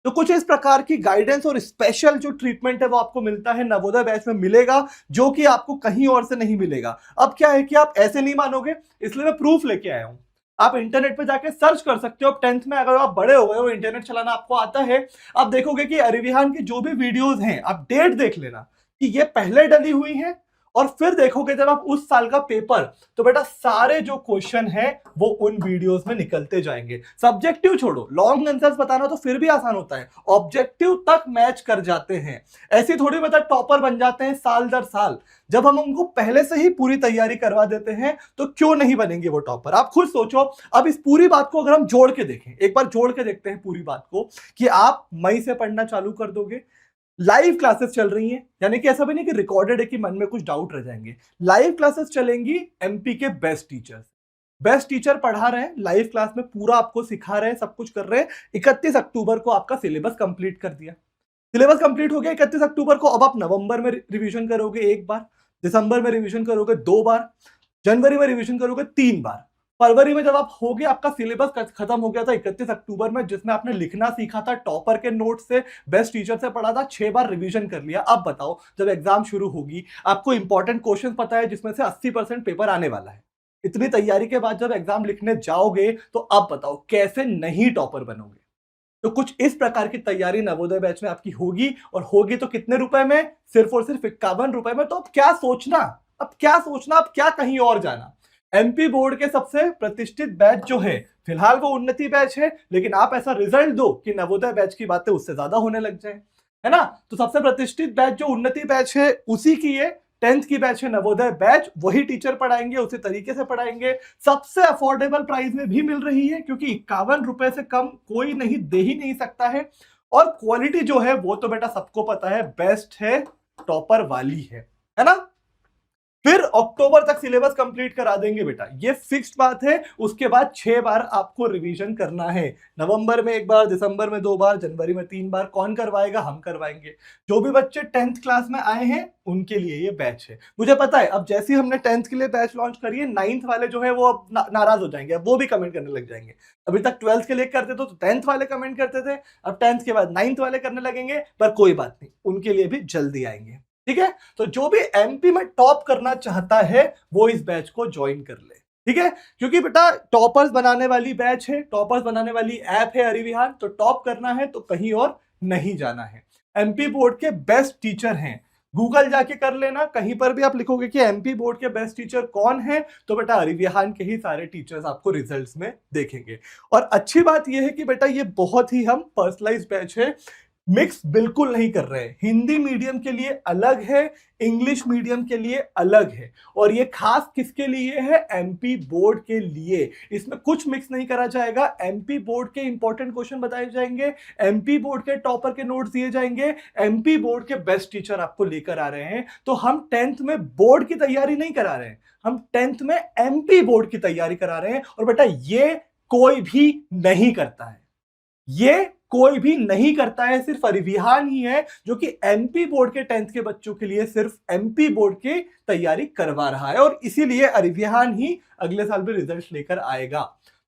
[SPEAKER 1] तो कुछ इस प्रकार की गाइडेंस और स्पेशल जो ट्रीटमेंट है वो आपको मिलता है, नवोदय बैच में मिलेगा, जो कि आपको कहीं और से नहीं मिलेगा। अब क्या है कि आप ऐसे नहीं मानोगे, इसलिए मैं प्रूफ लेके आया हूं। आप इंटरनेट पे जाके सर्च कर सकते हो। अब 10th में अगर आप बड़े हो गए हो, इंटरनेट चलाना आपको आता है, आप देखोगे कि अरिविहान की जो भी वीडियोस हैं, आप डेट देख लेना कि ये पहले डली हुई है, और फिर देखोगे जब आप उस साल का पेपर, तो बेटा सारे जो क्वेश्चन हैं वो उन वीडियोस में निकलते जाएंगे। सब्जेक्टिव छोड़ो, लॉन्ग आंसर्स बताना तो फिर भी आसान होता है, ऑब्जेक्टिव तक मैच कर जाते हैं। ऐसी थोड़ी बता टॉपर बन जाते हैं साल दर साल। जब हम उनको पहले से ही पूरी तैयारी करवा देते हैं, तो क्यों नहीं बनेंगे वो टॉपर। आप खुद सोचो। अब इस पूरी बात को अगर हम जोड़ के देखें, एक बार जोड़ के देखते हैं पूरी बात को, कि आप मई से पढ़ना चालू कर दोगे, लाइव क्लासेस चल रही हैं, यानी कि ऐसा भी नहीं कि रिकॉर्डेड है कि मन में कुछ डाउट रह जाएंगे। लाइव क्लासेस चलेंगी एमपी के बेस्ट टीचर पढ़ा रहे हैं, लाइव क्लास में पूरा आपको सिखा रहे हैं, सब कुछ कर रहे हैं। 31 अक्टूबर को आपका सिलेबस कंप्लीट कर दिया, सिलेबस कंप्लीट हो गया 31 अक्टूबर को। अब आप नवंबर में रिवीजन करोगे 1 बार, दिसंबर में रिवीजन करोगे 2 बार, जनवरी में रिवीजन करोगे 3 बार, फरवरी में जब आप हो गए, आपका सिलेबस खत्म हो गया था 31 अक्टूबर में, जिसमें आपने लिखना सीखा था, टॉपर के नोट से, बेस्ट टीचर से पढ़ा था, 6 बार रिवीजन कर लिया। अब बताओ जब एग्जाम शुरू होगी, आपको इंपॉर्टेंट क्वेश्चन पता है जिसमें से 80% पेपर आने वाला है। इतनी तैयारी के बाद जब एग्जाम लिखने जाओगे, तो अब बताओ कैसे नहीं टॉपर बनोगे। तो कुछ इस प्रकार की तैयारी नवोदय बैच में आपकी होगी, और होगी तो कितने रुपए में, सिर्फ और सिर्फ 51 रुपए में। तो अब क्या सोचना, अब क्या कहीं और जाना। एमपी बोर्ड के सबसे प्रतिष्ठित बैच जो है, फिलहाल वो उन्नति बैच है, लेकिन आप ऐसा रिजल्ट दो कि नवोदय बैच की बातें उससे ज्यादा होने लग जाए, है ना। तो सबसे प्रतिष्ठित बैच जो उन्नति बैच है, उसी की ये 10th की बैच है नवोदय बैच। वही टीचर पढ़ाएंगे, उसी तरीके से पढ़ाएंगे, सबसे अफोर्डेबल प्राइस में भी मिल रही है, क्योंकि 51 रुपए से कम कोई नहीं दे ही नहीं सकता है। और क्वालिटी जो है वो तो बेटा सबको पता है, बेस्ट है, टॉपर वाली है ना। फिर अक्टूबर तक सिलेबस कंप्लीट करा देंगे बेटा, ये फिक्स्ड बात है। उसके बाद 6 बार आपको रिवीजन करना है, नवंबर में 1 बार, दिसंबर में 2 बार, जनवरी में 3 बार। कौन करवाएगा? हम करवाएंगे। जो भी बच्चे 10th क्लास में आए हैं उनके लिए ये बैच है। मुझे पता है अब जैसे ही हमने 10th के लिए बैच लॉन्च करी है, 9th वाले जो है वो अब नाराज हो जाएंगे, अब वो भी कमेंट करने लग जाएंगे। अभी तक 12th के लिए करते तो 10th वाले कमेंट करते थे, अब 10th के बाद 9th वाले करने लगेंगे, पर कोई बात नहीं, उनके लिए भी जल्दी आएंगे। ठीक है, तो जो भी एमपी में टॉप करना चाहता है वो इस बैच को ज्वाइन कर ले। ठीक है, क्योंकि बेटा टॉपर्स बनाने वाली बैच है, टॉपर्स बनाने वाली ऐप है अरिविहान, तो टॉप करना है तो कहीं और नहीं जाना है। एमपी बोर्ड के बेस्ट टीचर हैं, गूगल जाके कर लेना, कहीं पर भी आप लिखोगे कि एमपी बोर्ड के बेस्ट टीचर कौन है, तो बेटा अरिविहान के ही सारे टीचर्स आपको रिजल्ट्स में देखेंगे। और अच्छी बात यह है कि बेटा ये बहुत ही हम पर्सनलाइज्ड बैच है, मिक्स बिल्कुल नहीं कर रहे हैं। हिंदी मीडियम के लिए अलग है, इंग्लिश मीडियम के लिए अलग है, और ये खास किसके लिए है? एमपी बोर्ड के लिए। इसमें कुछ मिक्स नहीं करा जाएगा। एमपी बोर्ड के इंपॉर्टेंट क्वेश्चन बताए जाएंगे, एमपी बोर्ड के टॉपर के नोट्स दिए जाएंगे, एमपी बोर्ड के बेस्ट टीचर आपको लेकर आ रहे हैं। तो हम 10th में बोर्ड की तैयारी नहीं करा रहे हैं, हम 10th में एमपी बोर्ड की तैयारी करा रहे हैं। और बेटा ये कोई भी नहीं करता है, ये कोई भी नहीं करता है, सिर्फ अरिविहान ही है जो कि एमपी बोर्ड के 10th के बच्चों के लिए सिर्फ एमपी बोर्ड की तैयारी करवा रहा है, और इसीलिए अरिविहान ही अगले साल भी रिजल्ट लेकर आएगा।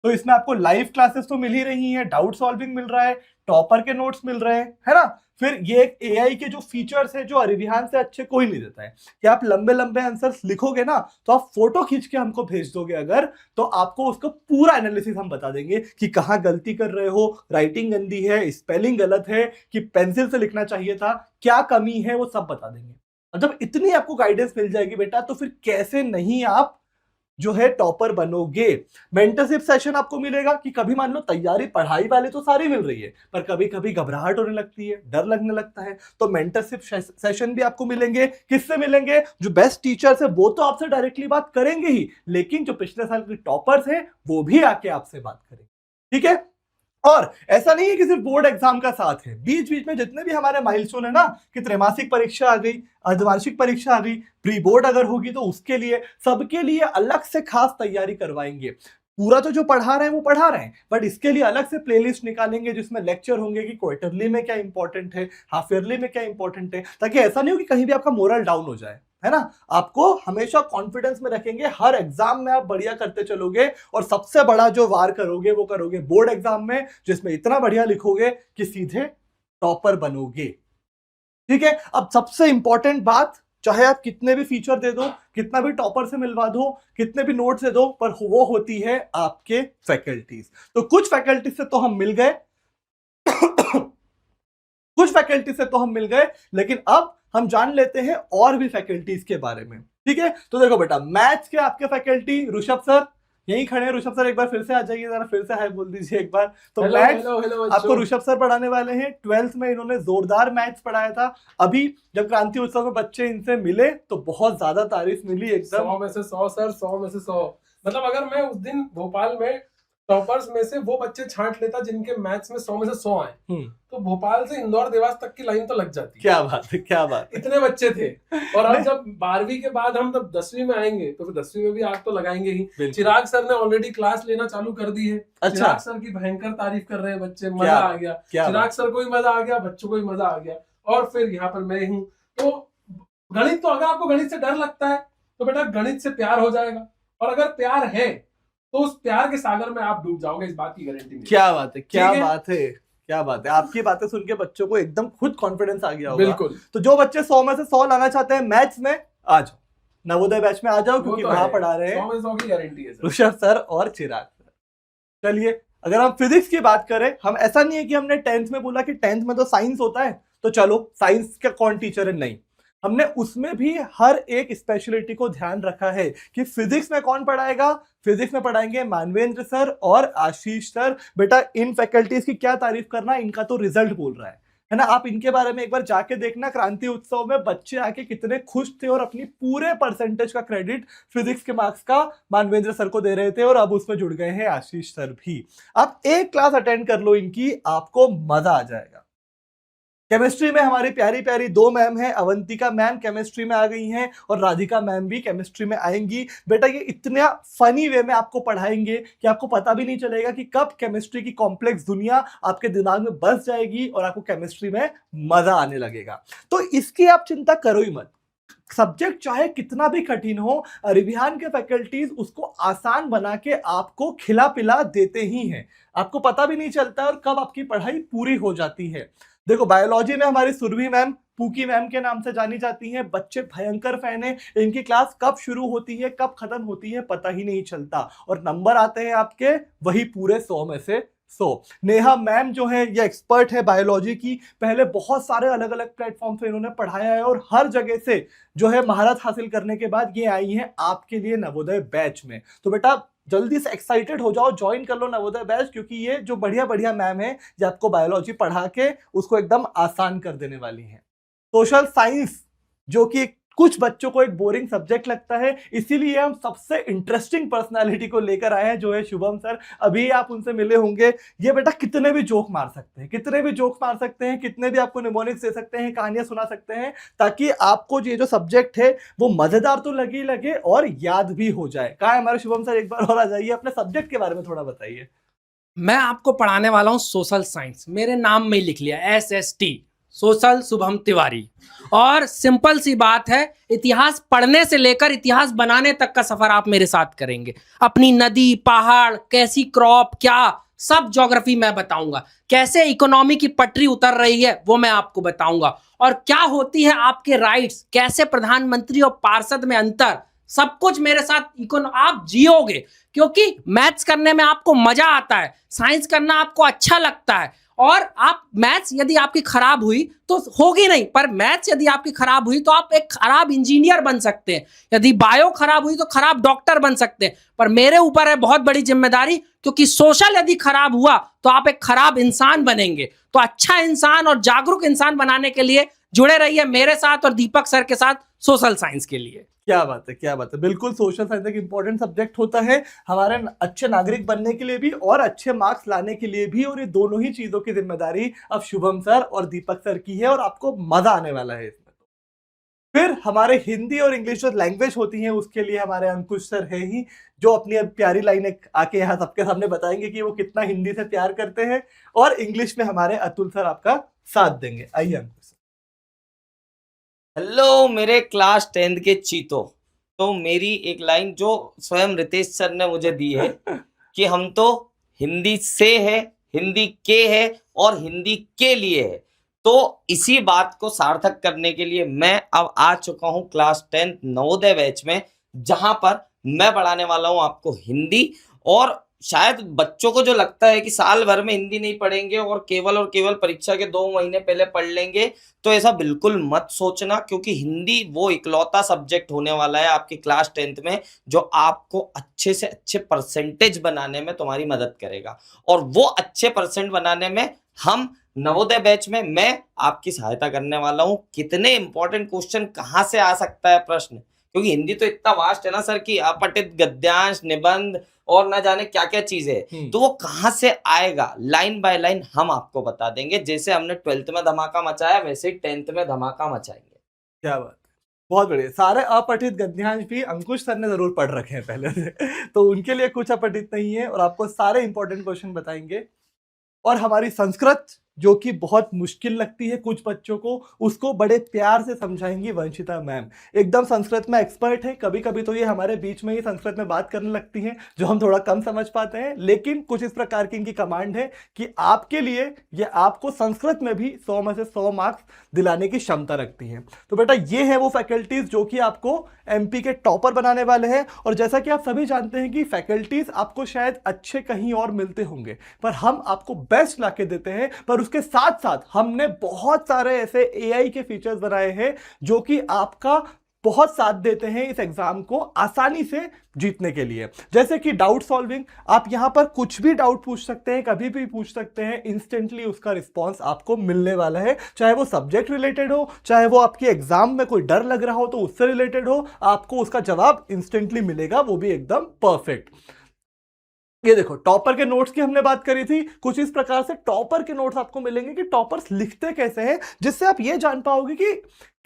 [SPEAKER 1] तो इसमें आपको लाइव क्लासेस तो मिल ही रही हैं, डाउट सॉल्विंग मिल रहा है, टॉपर के नोट्स मिल रहे हैं, है ना। फिर ये एक एआई के जो फीचर्स है जो अरिविहान से अच्छे कोई नहीं देता है, कि आप लंबे लंबे आंसर्स लिखोगे ना तो आप फोटो खींच के हमको भेज दोगे अगर, तो आपको उसका पूरा एनालिसिस हम बता देंगे कि कहाँ गलती कर रहे हो, राइटिंग गंदी है, स्पेलिंग गलत है, कि पेंसिल से लिखना चाहिए था, क्या कमी है, वो सब बता देंगे। और जब इतनी आपको गाइडेंस मिल जाएगी बेटा, तो फिर कैसे नहीं आप जो है टॉपर बनोगे। मेंटरशिप सेशन आपको मिलेगा, कि कभी मान लो तैयारी पढ़ाई वाली तो सारी मिल रही है, पर कभी कभी घबराहट होने लगती है, डर लगने लगता है, तो मेंटरशिप सेशन भी आपको मिलेंगे। किससे मिलेंगे? जो बेस्ट टीचर्स है वो तो आपसे डायरेक्टली बात करेंगे ही, लेकिन जो पिछले साल के टॉपर्स हैं वो भी आके आपसे बात करेंगे। ठीक है, और ऐसा नहीं है कि सिर्फ बोर्ड एग्जाम का साथ है, बीच बीच में जितने भी हमारे माइलस्टोन है ना, कि त्रैमासिक परीक्षा आ गई, अर्धवार्षिक परीक्षा आ गई, प्री बोर्ड अगर होगी तो उसके लिए, सबके लिए अलग से खास तैयारी करवाएंगे। पूरा तो जो पढ़ा रहे हैं वो पढ़ा रहे हैं, बट इसके लिए अलग से प्लेलिस्ट निकालेंगे जिसमें लेक्चर होंगे कि क्वार्टरली में क्या इंपॉर्टेंट है, हाफ ईयरली में क्या इंपॉर्टेंट है, ताकि ऐसा नहीं हो कि कहीं भी आपका मोरल डाउन हो जाए, है ना। आपको हमेशा कॉन्फिडेंस में रखेंगे, हर एग्जाम में आप बढ़िया करते चलोगे, और सबसे बड़ा जो वार करोगे वो करोगे बोर्ड एग्जाम में, जिसमें इतना बढ़िया लिखोगे कि सीधे टॉपर बनोगे। ठीक है, अब सबसे इंपॉर्टेंट बात, चाहे आप कितने भी फीचर दे दो, कितना भी टॉपर से मिलवा दो, कितने भी नोट्स दे दो, पर वो होती है आपके फैकल्टीज। तो कुछ फैकल्टीज से तो हम मिल गए कुछ फैकल्टीज से तो हम मिल गए, लेकिन अब हम जान लेते हैं और भी फैकल्टीज के बारे में। ठीक है, तो देखो बेटा, मैथ्स के आपके फैकल्टी ऋषभ सर यहीं खड़े हैं। ऋषभ सर एक बार फिर से आ जाइए, जरा फिर से हाय बोल दीजिए एक बार। तो मैथ्स आपको ऋषभ सर पढ़ाने वाले हैं। 12th में इन्होंने जोरदार मैथ्स पढ़ाया था। अभी जब क्रांति उत्सव में बच्चे इनसे मिले तो बहुत ज्यादा तारीफ मिली, एकदम
[SPEAKER 4] 100 में से 100 सर, 100 में से 100। मतलब अगर मैं उस दिन भोपाल में टॉपर्स में से वो बच्चे छांट लेता जिनके मैथ्स में 100 में से 100 आए, तो भोपाल से इंदौर देवास तक की लाइन तो लग जाती।
[SPEAKER 1] क्या बात है, क्या बात है।
[SPEAKER 4] इतने बच्चे थे। और अब जब 12वीं के बाद हम तब 10वीं में आएंगे तो फिर 10वीं में भी आग तो लगाएंगे ही। चिराग सर ने ऑलरेडी क्लास लेना चालू कर दी है।
[SPEAKER 1] अच्छा।
[SPEAKER 4] चिराग सर की भयंकर तारीफ कर रहे हैं बच्चे, मजा आ गया। चिराग सर को भी मजा आ गया, बच्चों को भी मजा आ गया। और फिर यहाँ पर मैं हूँ। तो गणित, तो अगर आपको गणित से डर लगता है तो बेटा गणित से प्यार हो जाएगा, और अगर प्यार है तो उस प्यार के सागर में आप डूब जाओगे, इस बात की गारंटी।
[SPEAKER 1] क्या बात है, क्या बात है, क्या बात है। आपकी बातें सुन के बच्चों को एकदम खुद कॉन्फिडेंस आ गया होगा।
[SPEAKER 4] बिल्कुल।
[SPEAKER 1] तो जो बच्चे 100 में से 100 लाना चाहते हैं मैथ्स में, आ जाओ नवोदय बैच में आ जाओ, क्योंकि तो वहां पढ़ा रहे हैं
[SPEAKER 4] 100 में 100 की गारंटी है
[SPEAKER 1] ऋषभ सर और चिराग सर। चलिए, अगर हम फिजिक्स की बात करें, हम ऐसा नहीं है कि हमने 10th में बोला कि 10th में तो साइंस होता है तो चलो साइंस का कौन टीचर है, नहीं। हमने उसमें भी हर एक स्पेशलिटी को ध्यान रखा है कि फिजिक्स में कौन पढ़ाएगा। फिजिक्स में पढ़ाएंगे मानवेंद्र सर और आशीष सर। बेटा इन फैकल्टीज की क्या तारीफ करना, इनका तो रिजल्ट बोल रहा है ना। आप इनके बारे में एक बार जाके देखना, क्रांति उत्सव में बच्चे आके कितने खुश थे और अपनी पूरे परसेंटेज का क्रेडिट फिजिक्स के मार्क्स का मानवेंद्र सर को दे रहे थे, और अब उसमें जुड़ गए हैं आशीष सर भी। आप एक क्लास अटेंड कर लो इनकी, आपको मजा आ जाएगा। केमिस्ट्री में हमारी प्यारी प्यारी दो मैम हैं, अवंतिका मैम केमिस्ट्री में आ गई हैं और राधिका मैम भी केमिस्ट्री में आएंगी। बेटा ये इतना फनी वे में आपको पढ़ाएंगे कि आपको पता भी नहीं चलेगा कि कब केमिस्ट्री की कॉम्प्लेक्स दुनिया आपके दिमाग में बस जाएगी और आपको केमिस्ट्री में मजा आने लगेगा। तो इसकी आप चिंता करो ही मत। सब्जेक्ट चाहे कितना भी कठिन हो, अरिविहान के फैकल्टीज उसको आसान बना के आपको खिला पिला देते ही हैं। आपको पता भी नहीं चलता और कब आपकी पढ़ाई पूरी हो जाती है। देखो बायोलॉजी में हमारी सुरभि मैम पूकी मैम के नाम से जानी जाती हैं। बच्चे भयंकर फैन हैं। इनकी क्लास कब शुरू होती है कब खत्म होती है पता ही नहीं चलता और नंबर आते हैं आपके वही पूरे 100 में से 100। नेहा मैम जो है ये एक्सपर्ट है बायोलॉजी की। पहले बहुत सारे अलग अलग प्लेटफॉर्म पे इन्होंने पढ़ाया है और हर जगह से जो है महारत हासिल करने के बाद ये आई हैं आपके लिए नवोदय बैच में। तो बेटा जल्दी से एक्साइटेड हो जाओ, ज्वाइन कर लो नवोदय बैच, क्योंकि ये जो बढ़िया बढ़िया मैम है ये आपको बायोलॉजी पढ़ा के उसको एकदम आसान कर देने वाली हैं। सोशल साइंस जो कि कुछ बच्चों को एक बोरिंग सब्जेक्ट लगता है, इसीलिए हम सबसे इंटरेस्टिंग पर्सनालिटी को लेकर आए हैं जो है शुभम सर। अभी आप उनसे मिले होंगे। ये बेटा कितने भी जोक मार सकते हैं, कितने भी जोक मार सकते हैं, कितने भी आपको निमोनिक्स दे सकते हैं, कहानियां सुना सकते हैं, ताकि आपको ये जो सब्जेक्ट है वो मजेदार तो लगे और याद भी हो जाए। कहाँ है हमारे शुभम सर? एक बार और आ जाइए, अपने सब्जेक्ट के बारे में थोड़ा बताइए।
[SPEAKER 2] मैं आपको पढ़ाने वाला हूँ सोशल साइंस। मेरे नाम में ही लिख लिया SST, सोशल शुभम तिवारी। और सिंपल सी बात है, इतिहास पढ़ने से लेकर इतिहास बनाने तक का सफर आप मेरे साथ करेंगे। अपनी नदी पहाड़ कैसी क्रॉप क्या सब ज्योग्राफी मैं बताऊंगा। कैसे इकोनॉमी की पटरी उतर रही है वो मैं आपको बताऊंगा। और क्या होती है आपके राइट्स, कैसे प्रधानमंत्री और पार्षद में अंतर, सब कुछ मेरे साथ आप जियोगे। क्योंकि मैथ्स करने में आपको मजा आता है, साइंस करना आपको अच्छा लगता है। और आप मैथ्स यदि आपकी खराब हुई तो होगी नहीं, पर मैथ्स यदि आपकी खराब हुई तो आप एक खराब इंजीनियर बन सकते हैं। यदि बायो खराब हुई तो खराब डॉक्टर बन सकते हैं। पर मेरे ऊपर है बहुत बड़ी जिम्मेदारी, क्योंकि सोशल यदि खराब हुआ तो आप एक खराब इंसान बनेंगे। तो अच्छा इंसान और जागरूक इंसान बनाने के लिए जुड़े रहिए मेरे साथ और दीपक सर के साथ सोशल साइंस के लिए।
[SPEAKER 1] क्या बात है, क्या बात है। बिल्कुल सोशल साइंस एक इंपॉर्टेंट सब्जेक्ट होता है हमारे अच्छे नागरिक बनने के लिए भी और अच्छे मार्क्स लाने के लिए भी। और ये दोनों ही चीजों की जिम्मेदारी अब शुभम सर और दीपक सर की है और आपको मजा आने वाला है इसमें। फिर हमारे हिंदी और इंग्लिश जो लैंग्वेज होती है उसके लिए हमारे अंकुश सर है ही, जो अपनी प्यारी लाइन आके यहाँ सबके सामने बताएंगे कि वो कितना हिंदी से प्यार करते हैं। और इंग्लिश में हमारे अतुल सर आपका साथ देंगे। आइए अंकुश।
[SPEAKER 3] हेलो मेरे क्लास 10th के चीतो। तो मेरी एक लाइन जो स्वयं रितेश सर ने मुझे दी है कि हम तो हिंदी से है, हिंदी के है और हिंदी के लिए है। तो इसी बात को सार्थक करने के लिए मैं अब आ चुका हूं क्लास 10th नवोदय बैच में, जहां पर मैं पढ़ाने वाला हूं आपको हिंदी। और शायद बच्चों को जो लगता है कि साल भर में हिंदी नहीं पढ़ेंगे और केवल परीक्षा के 2 महीने पहले पढ़ लेंगे, तो ऐसा बिल्कुल मत सोचना। क्योंकि हिंदी वो इकलौता सब्जेक्ट होने वाला है आपकी क्लास 10th में जो आपको अच्छे से अच्छे परसेंटेज बनाने में तुम्हारी मदद करेगा। और वो अच्छे परसेंट बनाने में हम नवोदय बैच में मैं आपकी सहायता करने वाला हूं। कितने इंपॉर्टेंट क्वेश्चन कहाँ से आ सकता है प्रश्न, क्योंकि हिंदी तो इतना वास्ट है ना सर कि अपठित गद्यांश निबंध और ना जाने क्या क्या चीजें, तो वो कहां से आएगा लाइन बाय लाइन हम आपको बता देंगे। जैसे हमने 12th में धमाका मचाया वैसे ही 10th में धमाका मचाएंगे।
[SPEAKER 1] क्या बात, बहुत बढ़िया। सारे अपठित गद्यांश भी अंकुश सर ने जरूर पढ़ रखे हैं पहले से, तो उनके लिए कुछ अपठित नहीं है और आपको सारे इंपॉर्टेंट क्वेश्चन बताएंगे। और हमारी संस्कृत जो कि बहुत मुश्किल लगती है कुछ बच्चों को, उसको बड़े प्यार से समझाएंगी वंशिता मैम। एकदम संस्कृत में एक्सपर्ट है। कभी कभी तो ये हमारे बीच में ही संस्कृत में बात करने लगती हैं जो हम थोड़ा कम समझ पाते हैं, लेकिन कुछ इस प्रकार की इनकी कमांड है कि आपके लिए ये आपको संस्कृत में भी 100 में से 100 मार्क्स दिलाने की क्षमता रखती हैं। तो बेटा ये है वो फैकल्टीज जो कि आपको MP के टॉपर बनाने वाले हैं। और जैसा कि आप सभी जानते हैं कि फैकल्टीज आपको शायद अच्छे कहीं और मिलते होंगे, पर हम आपको बेस्ट ला के देते हैं। पर उसके साथ साथ हमने बहुत सारे ऐसे AI के फीचर्स बनाए हैं जो कि आपका बहुत साथ देते हैं इस एग्जाम को आसानी से जीतने के लिए। जैसे कि डाउट सॉल्विंग, आप यहां पर कुछ भी डाउट पूछ सकते हैं, कभी भी पूछ सकते हैं, इंस्टेंटली उसका रिस्पांस आपको मिलने वाला है। चाहे वो सब्जेक्ट रिलेटेड हो, चाहे वो आपके एग्जाम में कोई डर लग रहा हो तो उससे रिलेटेड हो, आपको उसका जवाब इंस्टेंटली मिलेगा, वो भी एकदम परफेक्ट। ये देखो टॉपर के नोट्स की हमने बात करी थी। कुछ इस प्रकार से टॉपर के नोट्स आपको मिलेंगे कि टॉपर्स लिखते कैसे हैं, जिससे आप ये जान पाओगे कि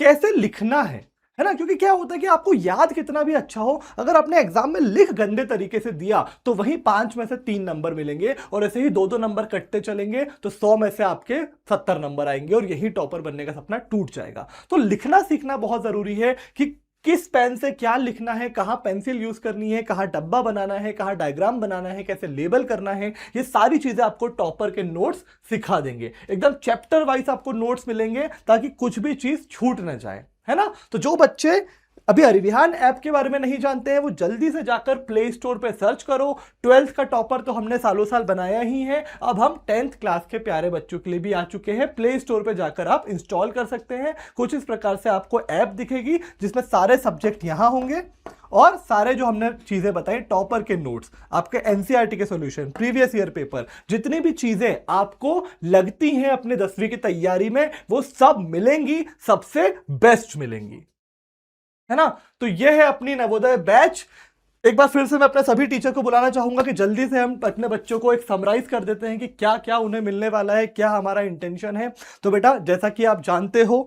[SPEAKER 1] कैसे लिखना है ना। क्योंकि क्या होता है कि आपको याद कितना भी अच्छा हो, अगर आपने एग्जाम में लिख गंदे तरीके से दिया तो वही 5 में से 3 नंबर मिलेंगे और ऐसे ही 2-2 नंबर कटते चलेंगे तो 100 में से आपके 70 नंबर आएंगे और यही टॉपर बनने का सपना टूट जाएगा। तो लिखना सीखना बहुत जरूरी है कि किस पेन से क्या लिखना है, कहां पेंसिल यूज करनी है, कहां डब्बा बनाना है, कहां डायग्राम बनाना है, कैसे लेबल करना है, ये सारी चीजें आपको टॉपर के नोट्स सिखा देंगे। एकदम चैप्टर वाइज आपको नोट्स मिलेंगे ताकि कुछ भी चीज छूट ना जाए, है ना। तो जो बच्चे अभी अरिविहान ऐप के बारे में नहीं जानते हैं वो जल्दी से जाकर प्ले स्टोर पे सर्च करो। 12th का टॉपर तो हमने सालों साल बनाया ही है, अब हम 10th क्लास के प्यारे बच्चों के लिए भी आ चुके हैं। प्ले स्टोर पे जाकर आप इंस्टॉल कर सकते हैं। कुछ इस प्रकार से आपको ऐप दिखेगी जिसमें सारे सब्जेक्ट यहां होंगे और सारे जो हमने चीजें बताई, टॉपर के नोट्स, आपके एनसीईआरटी के सॉल्यूशन, प्रीवियस ईयर पेपर, जितनी भी चीजें आपको लगती हैं अपने 10वीं की तैयारी में वो सब मिलेंगी, सबसे बेस्ट मिलेंगी, है ना। तो ये है अपनी नवोदय बैच। एक बार फिर से मैं अपने सभी टीचर को बुलाना चाहूंगा कि जल्दी से हम अपने बच्चों को एक समराइज कर देते हैं कि क्या क्या उन्हें मिलने वाला है, क्या हमारा इंटेंशन है। तो बेटा जैसा कि आप जानते हो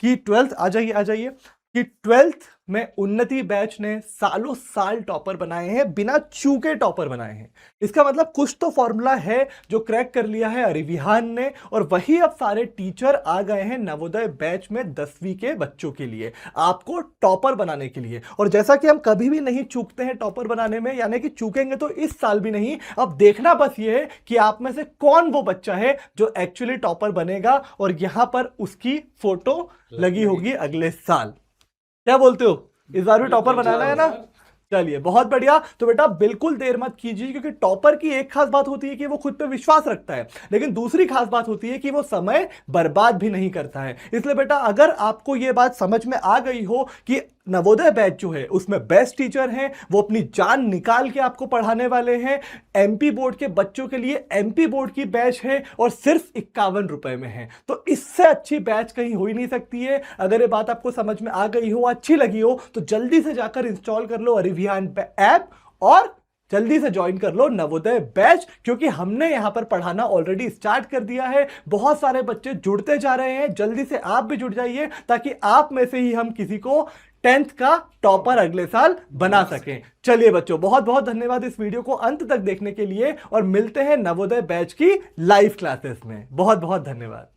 [SPEAKER 1] कि 12th आ जाइए कि 12th में उन्नति बैच ने सालों साल टॉपर बनाए हैं, बिना चूके टॉपर बनाए हैं। इसका मतलब कुछ तो फॉर्मूला है जो क्रैक कर लिया है अरिविहान ने, और वही अब सारे टीचर आ गए हैं नवोदय बैच में 10वीं के बच्चों के लिए, आपको टॉपर बनाने के लिए। और जैसा कि हम कभी भी नहीं चूकते हैं टॉपर बनाने में, यानी कि चूकेंगे तो इस साल भी नहीं। अब देखना बस ये है कि आप में से कौन वो बच्चा है जो एक्चुअली टॉपर बनेगा, और यहां पर उसकी फोटो लगी होगी अगले साल। क्या बोलते हो, इस बार भी टॉपर बनाना है ना। चलिए बहुत बढ़िया। तो बेटा बिल्कुल देर मत कीजिए, क्योंकि टॉपर की एक खास बात होती है कि वो खुद पे विश्वास रखता है, लेकिन दूसरी खास बात होती है कि वो समय बर्बाद भी नहीं करता है। इसलिए बेटा अगर आपको ये बात समझ में आ गई हो कि नवोदय बैच जो है उसमें बेस्ट टीचर हैं, वो अपनी जान निकाल के आपको पढ़ाने वाले हैं, एमपी बोर्ड के बच्चों के लिए एमपी बोर्ड की बैच है और सिर्फ 51 रुपए में है, तो इससे अच्छी बैच कहीं हो ही नहीं सकती है। अगर ये बात आपको समझ में आ गई हो, अच्छी लगी हो, तो जल्दी से जाकर इंस्टॉल कर लो अरिविहान ऐप और जल्दी से ज्वाइन कर लो नवोदय बैच, क्योंकि हमने यहां पर पढ़ाना ऑलरेडी स्टार्ट कर दिया है। बहुत सारे बच्चे जुड़ते जा रहे हैं, जल्दी से आप भी जुड़ जाइए ताकि आप में से ही हम किसी को 10th का टॉपर अगले साल बना सकें। चलिए बच्चों बहुत बहुत धन्यवाद इस वीडियो को अंत तक देखने के लिए, और मिलते हैं नवोदय बैच की लाइव क्लासेस में। बहुत बहुत धन्यवाद।